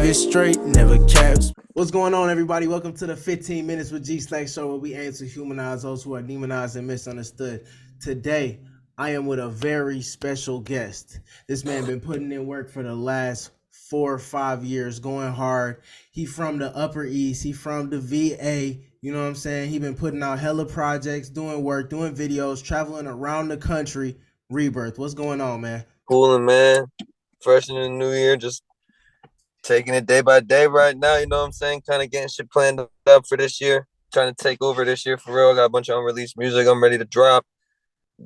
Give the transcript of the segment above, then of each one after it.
it straight, never caps. What's going on, everybody? Welcome to the 15 Minutes with G Slack show, where we aim to humanize those who are demonized and misunderstood. Today, I am with a very special guest. This man been putting in work for the last 4 or 5 years, going hard. He from the Upper East. He from the VA. You know what I'm saying? He been putting out hella projects, doing work, doing videos, traveling around the country. Rebearth, what's going on, man? Cooling, man. Fresh in the new year, just taking it day by day right now. You know what I'm saying? Kind of getting shit planned up for this year. Trying to take over this year for real. Got a bunch of unreleased music I'm ready to drop.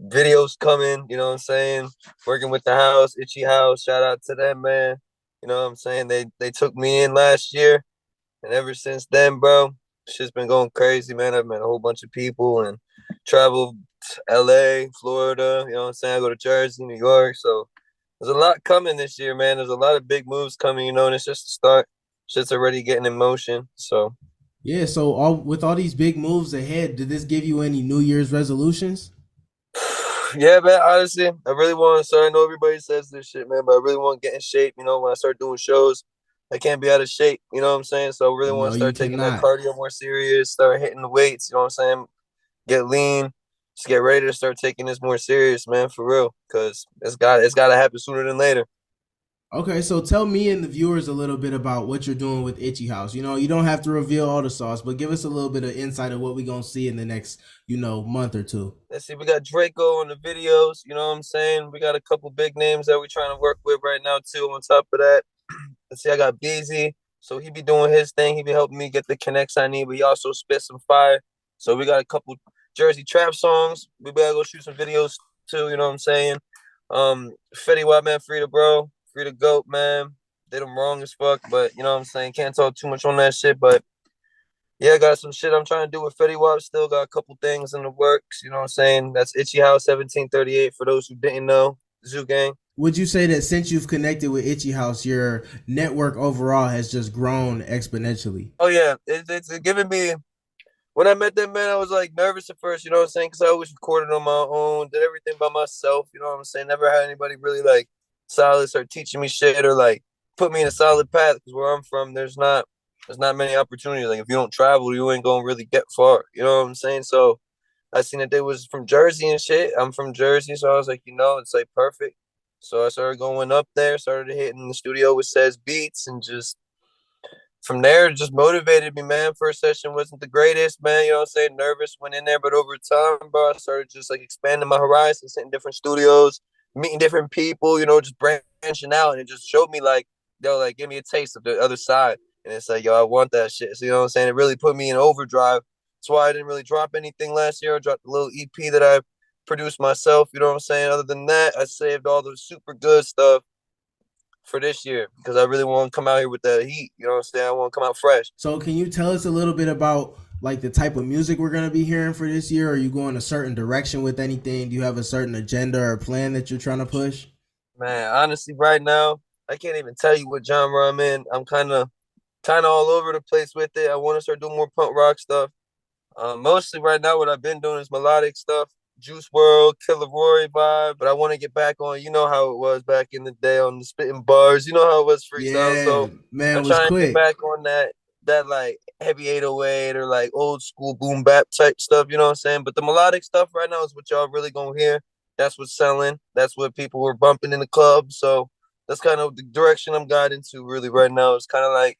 Videos coming, you know what I'm saying? Working with the house, Itchy House. Shout out to them, man. You know what I'm saying? They took me in last year. And ever since then, bro, shit's been going crazy, man. I've met a whole bunch of people and traveled to LA, Florida, you know what I'm saying? I go to Jersey, New York. So there's a lot coming this year, man. There's a lot of big moves coming, you know, and it's just the start. Shit's already getting in motion. So Yeah, so with all these big moves ahead, did this give you any New Year's resolutions? yeah, man, honestly, I really want to start. I know everybody says this shit, man, but I really want to get in shape. You know, when I start doing shows, I can't be out of shape. You know what I'm saying? So I really want No, to you start taking that cannot. cardio more serious, start hitting the weights. You know what I'm saying? Get lean, just get ready to start taking this more serious, man, for real. Cause it's got to happen sooner than later. Okay, so tell me and the viewers a little bit about what you're doing with Itchy House. You know, you don't have to reveal all the sauce, but give us a little bit of insight of what we're gonna see in the next, month or two. Let's see, we got Draco on the videos. You know what I'm saying? We got a couple big names that we're trying to work with right now too. On top of that, let's see, I got Beezy. So he be doing his thing. He be helping me get the connects I need. But he also spit some fire. So we got a couple Jersey trap songs. We better go shoot some videos too. You know what I'm saying? Fetty Wap, man, free to bro, free to goat, man. Did him wrong as fuck, but you know what I'm saying? Can't talk too much on that shit. But yeah, I got some shit I'm trying to do with Fetty Wap. Still got a couple things in the works. You know what I'm saying? That's Itchy House 1738 for those who didn't know. Zoo Gang. Would you say that since you've connected with Itchy House, your network overall has just grown exponentially? Oh yeah, it's giving me. When I met that man, I was like nervous at first. You know what I'm saying? Because I always recorded on my own, did everything by myself. You know what I'm saying? Never had anybody really like solid start teaching me shit or like put me in a solid path. Because where I'm from, there's not many opportunities. Like if you don't travel, you ain't gonna really get far. You know what I'm saying? So I seen that they was from Jersey and shit. I'm from Jersey, so I was like, it's like perfect. So I started going up there, started hitting the studio with Says Beats, and just from there, it just motivated me, man. First session wasn't the greatest, man. You know what I'm saying? Nervous, went in there, but over time, bro, I started just like expanding my horizons, hitting different studios, meeting different people, just branching out, and it just showed me like, like give me a taste of the other side. And it's like, yo, I want that shit. So you know what I'm saying? It really put me in overdrive. That's why I didn't really drop anything last year. I dropped a little EP that I produced myself. You know what I'm saying? Other than that, I saved all the super good stuff for this year because I really want to come out here with that heat. You know what I'm saying? I want to come out fresh. So can you tell us a little bit about like the type of music we're gonna be hearing for this year? Are you going a certain direction with anything? Do you have a certain agenda or plan that you're trying to push? Man, honestly, right now, I can't even tell you what genre I'm in. I'm kind of all over the place with it. I want to start doing more punk rock stuff. Mostly right now, what I've been doing is melodic stuff, Juice World, Killer Roy vibe. But I want to get back on, you know how it was back in the day on the spitting bars. You know how it was freestyle. Yeah, So man, I'm it was trying to get quick. back on that like heavy 808 or like old school boom bap type stuff. You know what I'm saying? But the melodic stuff right now is what y'all really gonna hear. That's what's selling. That's what people were bumping in the club. So that's kind of the direction I'm guiding to really right now. It's kind of like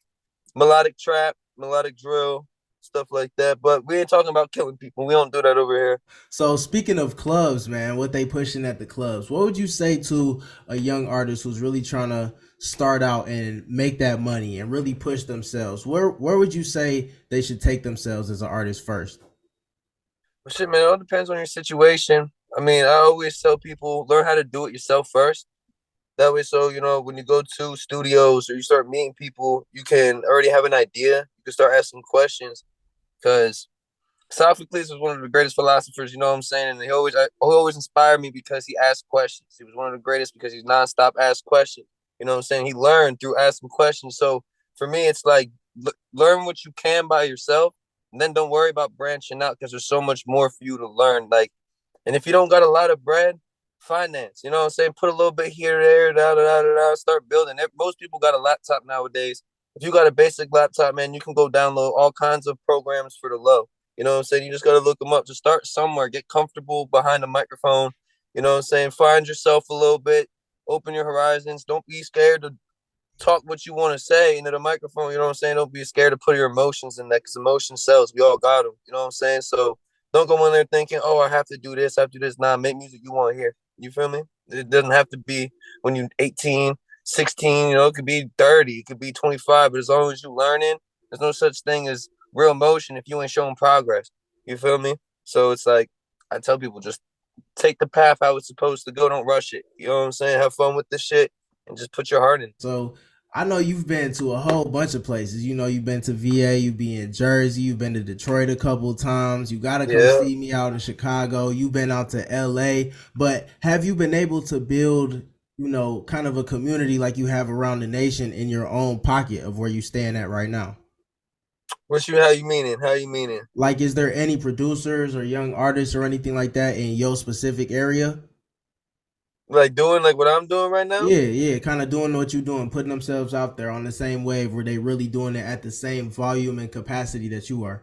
melodic trap, melodic drill, stuff like that. But we ain't talking about killing people. We don't do that over here. So speaking of clubs, man, what they pushing at the clubs? What would you say to a young artist who's really trying to start out and make that money and really push themselves? Where would you say they should take themselves as an artist first? But shit, man, it all depends on your situation. I mean, I always tell people learn how to do it yourself first. That way, so when you go to studios or you start meeting people, you can already have an idea. You can start asking questions because Sophocles was one of the greatest philosophers. You know what I'm saying? And he always inspired me because he asked questions. He was one of the greatest because he's nonstop asked questions. You know what I'm saying? He learned through asking questions. So for me, it's like learn what you can by yourself, and then don't worry about branching out because there's so much more for you to learn. Like, and if you don't got a lot of bread, finance. You know what I'm saying? Put a little bit here, there, da da da da da. Start building. Most people got a laptop nowadays. If you got a basic laptop, man, you can go download all kinds of programs for the low. You know what I'm saying? You just got to look them up to start somewhere. Get comfortable behind the microphone. You know what I'm saying? Find yourself a little bit. Open your horizons. Don't be scared to talk what you want to say into the microphone. You know what I'm saying? Don't be scared to put your emotions in that because emotion sells. We all got them. You know what I'm saying? So don't go in there thinking, oh, I have to do this, I have to do this. Nah, make music you want to hear. You feel me? It doesn't have to be when you're 18, 16, you know, it could be 30, it could be 25, but as long as you're learning, there's no such thing as real motion if you ain't showing progress. You feel me? So it's like, I tell people just take the path how it's supposed to go. Don't rush it. You know what I'm saying? Have fun with this shit and just put your heart in. So I know you've been to a whole bunch of places. You know, you've been to VA, you've been in Jersey, you've been to Detroit a couple of times. You got to come Yeah. see me out in Chicago. You've been out to LA. But have you been able to build, you know, kind of a community like you have around the nation in your own pocket of where you stand at right now? How you meaning? How you meaning? Like, is there any producers or young artists or anything like that in your specific area? Like doing like what I'm doing right now? Yeah, yeah, kind of doing what you're doing, putting themselves out there on the same wave where they really doing it at the same volume and capacity that you are.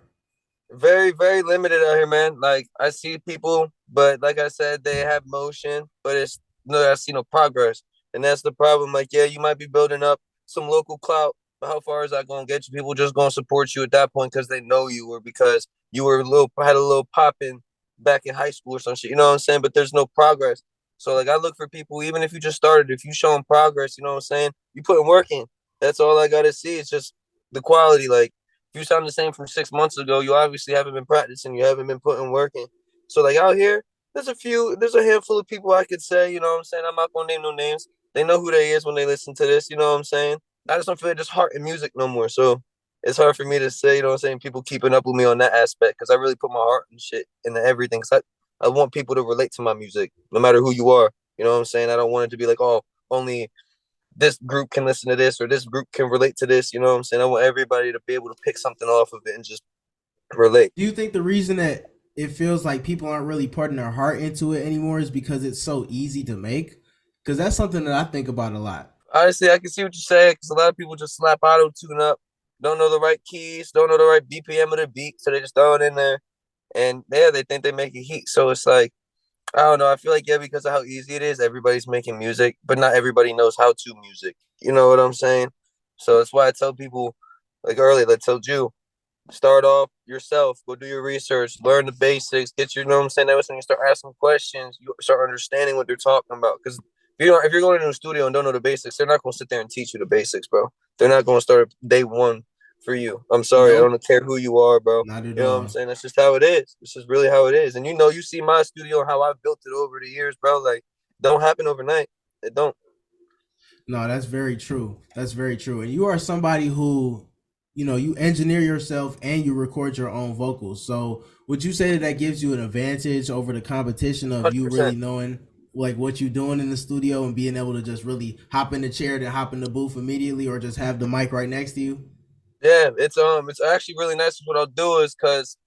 Very, very limited out here, man. Like I see people, but like I said, they have motion, but it's no, I see no progress, and that's the problem. Like, yeah, you might be building up some local clout, but how far is that going to get you? People just going to support you at that point because they know you, or because you were a little had a little pop in back in high school or some shit. You know what I'm saying? But there's no progress. So like, I look for people, even if you just started, if you showing progress, you know what I'm saying? You putting work in. That's all I gotta see. It's just the quality. Like if you sound the same from 6 months ago, you obviously haven't been practicing. You haven't been putting work in. So like out here, there's a handful of people I could say, you know what I'm saying? I'm not gonna name no names. They know who they is when they listen to this, you know what I'm saying? I just don't feel just heart in music no more. So it's hard for me to say, you know what I'm saying, people keeping up with me on that aspect because I really put my heart and shit into everything. Cause I want people to relate to my music, no matter who you are. You know what I'm saying? I don't want it to be like, oh, only this group can listen to this or this group can relate to this. You know what I'm saying? I want everybody to be able to pick something off of it and just relate. Do you think the reason that it feels like people aren't really putting their heart into it anymore is because it's so easy to make? Because that's something that I think about a lot. Honestly, I can see what you're saying because a lot of people just slap auto tune up, don't know the right keys, don't know the right BPM of the beat, so they just throw it in there, and yeah, they think they make a heat. So it's like I don't know. I feel like yeah, because of how easy it is, everybody's making music, but not everybody knows how to music. You know what I'm saying? So that's why I tell people, like earlier, I told you, start off yourself, go do your research, learn the basics, get your, you know what I'm saying? That was when you start asking questions, you start understanding what they're talking about. Because if you're going into a studio and don't know the basics, they're not going to sit there and teach you the basics, bro. They're not going to start day one for you. I'm sorry, I Nope, don't care who you are, bro. not at You know what I'm all. saying? That's just how it is. This is really how it is. And you know, you see my studio and how I've built it over the years, bro. Like, don't happen overnight. It don't. No, that's very true. That's very true. And you are somebody who, you know, you engineer yourself and you record your own vocals. So would you say that that gives you an advantage over the competition of you really 100%. knowing like what you're doing in the studio and being able to just really hop in the chair, then hop in the booth immediately, or just have the mic right next to you? Yeah, it's actually really nice. What I'll do is because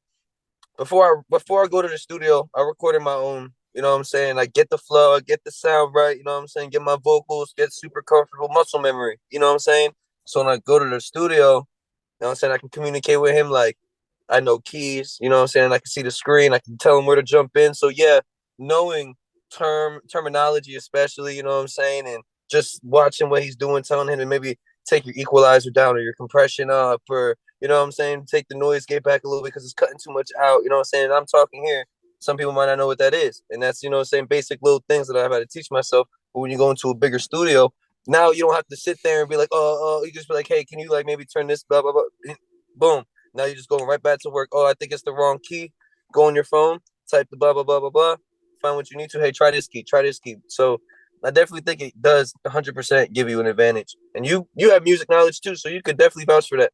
before I go to the studio, I recorded my own. You know what I'm saying? I get the flow, I get the sound right. You know what I'm saying? Get my vocals, get super comfortable, muscle memory. You know what I'm saying? So when I go to the studio, you know what I'm saying? I can communicate with him like I know keys. You know what I'm saying? I can see the screen. I can tell him where to jump in. So yeah, knowing terminology, especially, you know what I'm saying, and just watching what he's doing, telling him to maybe take your equalizer down or your compression up, or you know what I'm saying, take the noise gate back a little bit because it's cutting too much out. You know what I'm saying? And I'm talking here. Some people might not know what that is, and that's you know what I'm saying, basic little things that I've had to teach myself. But when you go into a bigger studio, now you don't have to sit there and be like, oh, you just be like, hey, can you like maybe turn this blah blah blah, boom. Now you're just going right back to work. Oh, I think it's the wrong key. Go on your phone, type the blah blah blah blah blah. Find what you need to. Hey, try this key. Try this key. So I definitely think it does 100% give you an advantage. And you have music knowledge too, so you could definitely vouch for that.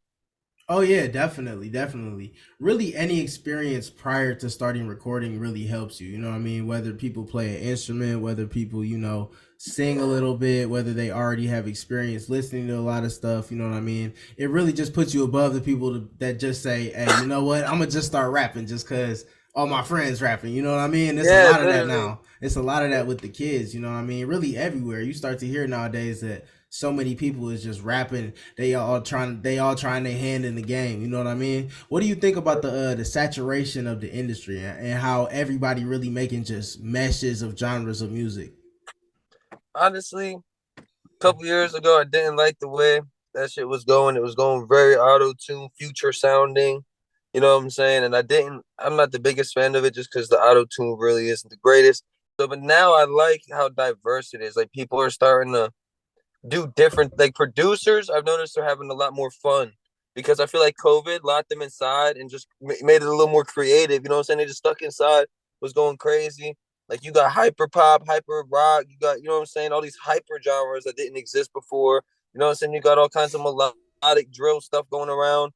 Oh yeah, definitely, definitely. Really, any experience prior to starting recording really helps you. You know what I mean? Whether people play an instrument, whether people, you know, sing a little bit, whether they already have experience listening to a lot of stuff, you know what I mean? It really just puts you above the people that just say, "Hey, you know what? I'm gonna just start rapping just cuz all my friends rapping." You know what I mean? There's a Yeah, lot of that literally. now. It's a lot of that with the kids, you know what I mean? Really everywhere. You start to hear nowadays that so many people is just rapping. They all trying their hand in the game. You know what I mean? What do you think about the saturation of the industry and how everybody really making just meshes of genres of music? Honestly, a couple years ago, I didn't like the way that shit was going. It was going very auto tune, future sounding. You know what I'm saying? And I'm not the biggest fan of it just because the auto tune really isn't the greatest. So, but now I like how diverse it is. Like people are starting to do different, like producers. I've noticed they're having a lot more fun because I feel like COVID locked them inside and just made it a little more creative. You know what I'm saying? They just stuck inside, was going crazy. Like you got hyper pop, hyper rock, you got, you know what I'm saying, all these hyper genres that didn't exist before. You know what I'm saying? You got all kinds of melodic drill stuff going around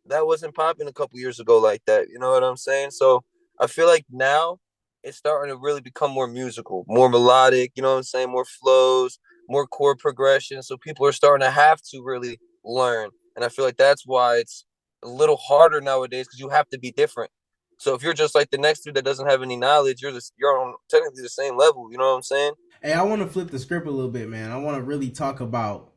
that wasn't popping a couple years ago like that. You know what I'm saying? So I feel like now it's starting to really become more musical, more melodic. You know what I'm saying? More flows, more chord progression. So people are starting to have to really learn, and I feel like that's why it's a little harder nowadays because you have to be different. So if you're just like the next dude that doesn't have any knowledge, you're on technically the same level. You know what I'm saying? Hey, I want to flip the script a little bit, man. I want to really talk about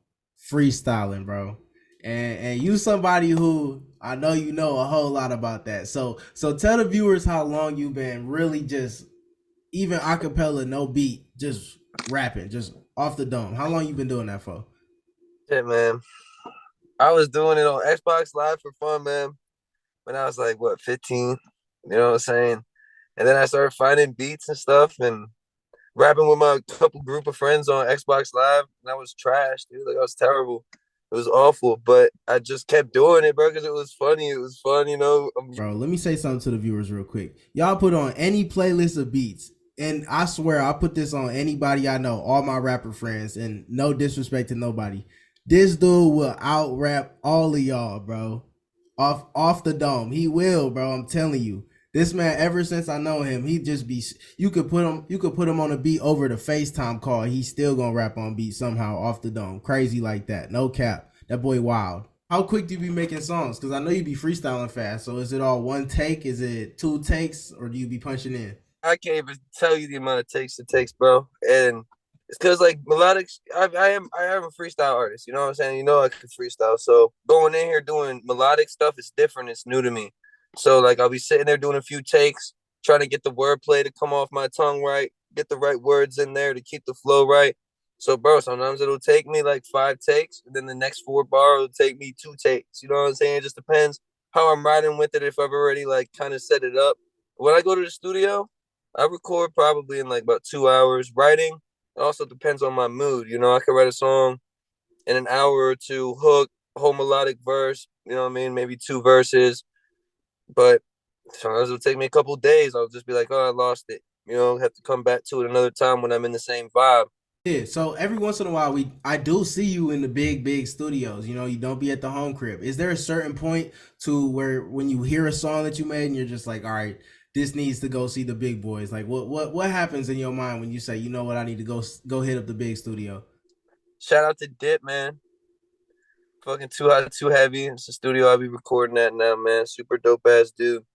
freestyling, bro. And you somebody who I know you know a whole lot about that. So tell the viewers how long you've been really just even acapella, no beat, just rapping, just off the dome. How long you been doing that for? Shit, man. I was doing it on Xbox Live for fun, man. When I was like, what, 15? You know what I'm saying? And then I started finding beats and stuff and rapping with my couple group of friends on Xbox Live. And I was trash, dude. Like I was terrible. It was awful, but I just kept doing it, bro, because it was funny. It was fun, you know. Bro, let me say something to the viewers real quick. Y'all put on any playlist of beats, and I swear I'll put this on anybody I know, all my rapper friends, and no disrespect to nobody. This dude will out rap all of y'all, bro. Off the dome. He will, bro. I'm telling you. This man, ever since I know him, he just be you could put him on a beat over the FaceTime call. He's still gonna rap on beat somehow off the dome. Crazy like that. No cap. That boy wild. How quick do you be making songs? Because I know you be freestyling fast. So is it all one take? Is it two takes? Or do you be punching in? I can't even tell you the amount of takes it takes, bro. And it's because like melodic. I am a freestyle artist. You know what I'm saying? You know I can freestyle. So going in here doing melodic stuff is different. It's new to me. So like I'll be sitting there doing a few takes, trying to get the wordplay to come off my tongue right, get the right words in there to keep the flow right. So bro, sometimes it'll take me like 5 takes, and then the next 4 bar will take me 2 takes. You know what I'm saying? It just depends how I'm riding with it. If I've already like kind of set it up. When I go to the studio, I record probably in like about 2 hours. Writing, it also depends on my mood. You know, I could write a song in an hour or two, hook, whole melodic verse, you know what I mean? Maybe 2 verses. But sometimes it'll take me a couple of days. I'll just be like, oh, I lost it. You know, have to come back to it another time when I'm in the same vibe. Yeah, so every once in a while I do see you in the big studios. You know, you don't be at the home crib. Is there a certain point to where when you hear a song that you made and you're just like, all right, this needs to go see the big boys? Like what happens in your mind when you say, you know what, I need to go hit up the big studio? Shout out to Dip, man. Fucking too hot, too heavy. It's the studio I'll be recording at now, man. Super dope ass dude.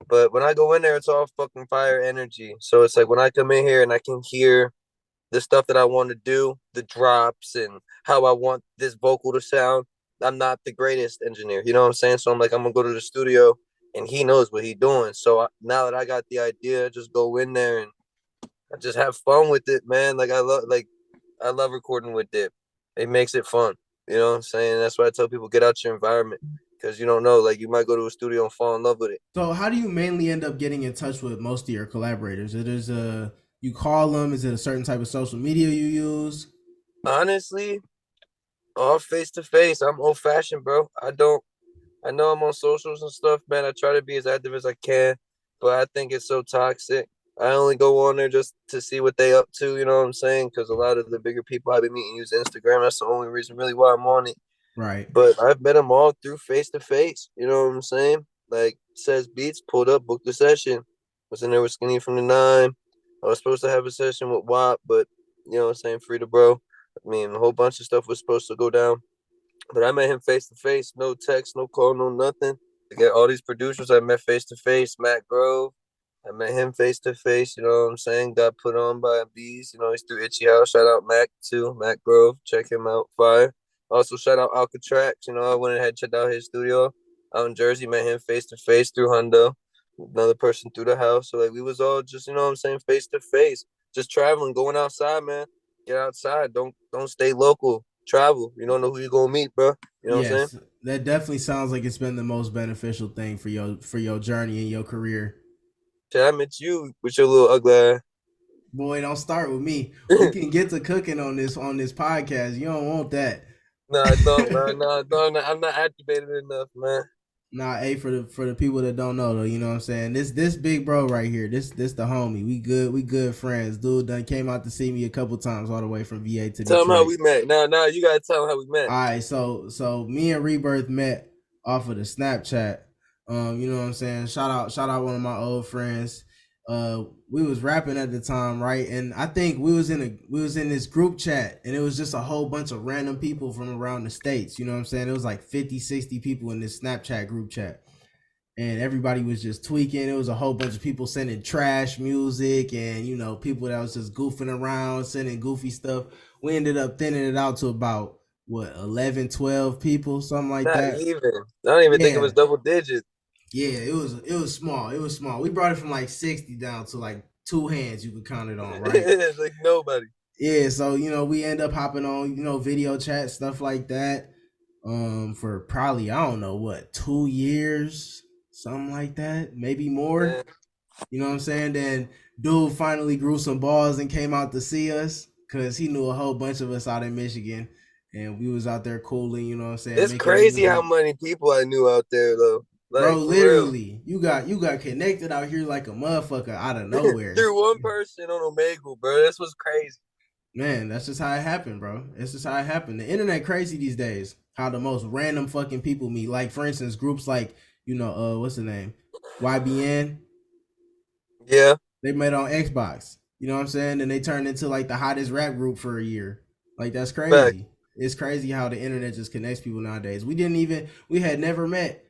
But when I go in there, it's all fucking fire energy. So it's like when I come in here and I can hear the stuff that I want to do, the drops and how I want this vocal to sound. I'm not the greatest engineer, you know what I'm saying? So I'm like, I'm gonna go to the studio and he knows what he's doing. So now that I got the idea, I just go in there and I just have fun with it, man. I love recording with Dip. It makes it fun. You know what I'm saying? That's why I tell people get out your environment because you don't know. Like you might go to a studio and fall in love with it. So how do you mainly end up getting in touch with most of your collaborators? It is a you call them, is it a certain type of social media you use? Honestly, all face to face. I'm old fashioned, bro. I don't. I know I'm on socials and stuff, man. I try to be as active as I can, but I think it's so toxic. I only go on there just to see what they up to. You know what I'm saying? Because a lot of the bigger people I've been meeting use Instagram. That's the only reason really why I'm on it. Right. But I've met them all through face to face. You know what I'm saying? Like says beats pulled up, booked the session. Was in there with SkinnyFromThe9. I was supposed to have a session with WAP, but you know what I'm saying, Free to Bro. I mean, a whole bunch of stuff was supposed to go down. But I met him face to face, no text, no call, no nothing. I get all these producers I met face to face, Matt Grove. I met him face to face, you know what I'm saying? Got put on by bees, you know, he's through Itchy House. Shout out Mac too, Mac Grove. Check him out, fire. Also shout out Alcatrax, you know, I went ahead and checked out his studio out in Jersey, met him face to face through Hundo. Another person through the house. So like we was all just, you know what I'm saying, face to face. Just traveling, going outside, man. Get outside. Don't stay local. Travel. You don't know who you're gonna meet, bro. You know what I'm saying? Yes, that definitely sounds like it's been the most beneficial thing for your journey and your career. Shit, I met you with your little ugly ass. Boy, don't start with me. We can get to cooking on this podcast. You don't want that. No, I don't, man. No, I don't. I'm not activated enough, man. Nah, hey, for the people that don't know though, you know what I'm saying? This big bro right here, this the homie. We good friends. Dude done came out to see me a couple times all the way from VA to Tell Detroit. him how we met. Nah, you gotta tell him how we met. All right, so me and Rebearth met off of the Snapchat. You know what I'm saying? Shout out one of my old friends. We was rapping at the time, right? And I think we was in this group chat, and it was just a whole bunch of random people from around the states. You know what I'm saying? It was like 50, 60 people in this Snapchat group chat, and everybody was just tweaking. It was a whole bunch of people sending trash music, and you know, people that was just goofing around, sending goofy stuff. We ended up thinning it out to about 11, 12 people, something like Not that. even. I don't even think it was double digits. Yeah, it was small. It was small. We brought it from like 60 down to like 2 hands you could count it on, right? It's like nobody. Yeah, so you know, we end up hopping on, you know, video chat, stuff like that. For probably, I don't know what, 2 years, something like that, maybe more. Yeah. You know what I'm saying? Then dude finally grew some balls and came out to see us because he knew a whole bunch of us out in Michigan. And we was out there cooling, you know what I'm saying? It's crazy how many people I knew out there though. Like, bro, literally, you got connected out here like a motherfucker out of nowhere. Through one person on Omegle, bro. This was crazy. Man, that's just how it happened, bro. It's just how it happened. The internet crazy these days. How the most random fucking people meet. Like, for instance, groups like, you know, what's the name? YBN. Yeah. They met on Xbox. You know what I'm saying? And they turned into like the hottest rap group for a year. Like, that's crazy. Back. It's crazy how the internet just connects people nowadays. We had never met.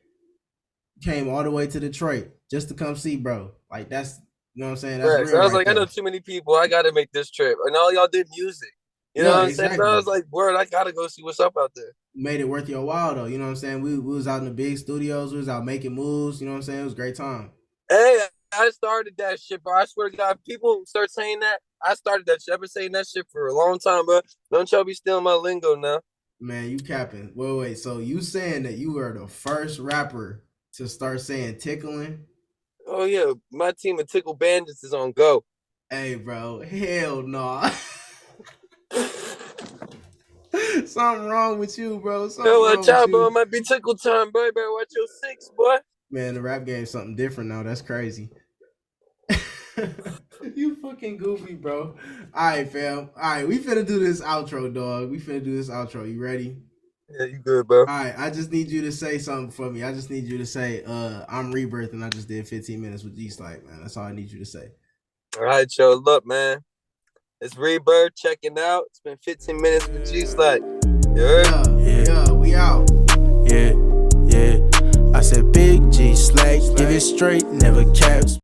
Came all the way to Detroit just to come see, bro. Like, that's, you know what I'm saying? That's real. So I was like, I know too many people. I got to make this trip. And all y'all did music. You know what I'm saying? So I was like, word, I got to go see what's up out there. Made it worth your while, though. You know what I'm saying? We was out in the big studios. We was out making moves. You know what I'm saying? It was a great time. Hey, I started that shit, bro. I swear to God, people start saying that. I started that shit. I've been saying that shit for a long time, bro. Don't y'all be stealing my lingo now. Man, you capping. Wait. So you saying that you were the first rapper to start saying tickling? Oh yeah, my team of Tickle Bandits is on go. Hey, bro, hell no. Something wrong with you, bro. Watch out, bro. It might be tickle time, boy. Better watch your 6, boy. Man, the rap game's something different now. That's crazy. You fucking goofy, bro. All right, fam. All right, we finna do this outro, dog. You ready? Yeah, you good, bro. All right, I just need you to say something for me. I just need you to say, I'm Rebearth and I just did 15 minutes with G-Slight, man. That's all I need you to say. All right, yo. Look, man. It's Rebearth checking out. It's been 15 minutes with G-Slight. You heard? Yeah, we out. Yeah. I said big G-Slight, give it straight, never caps.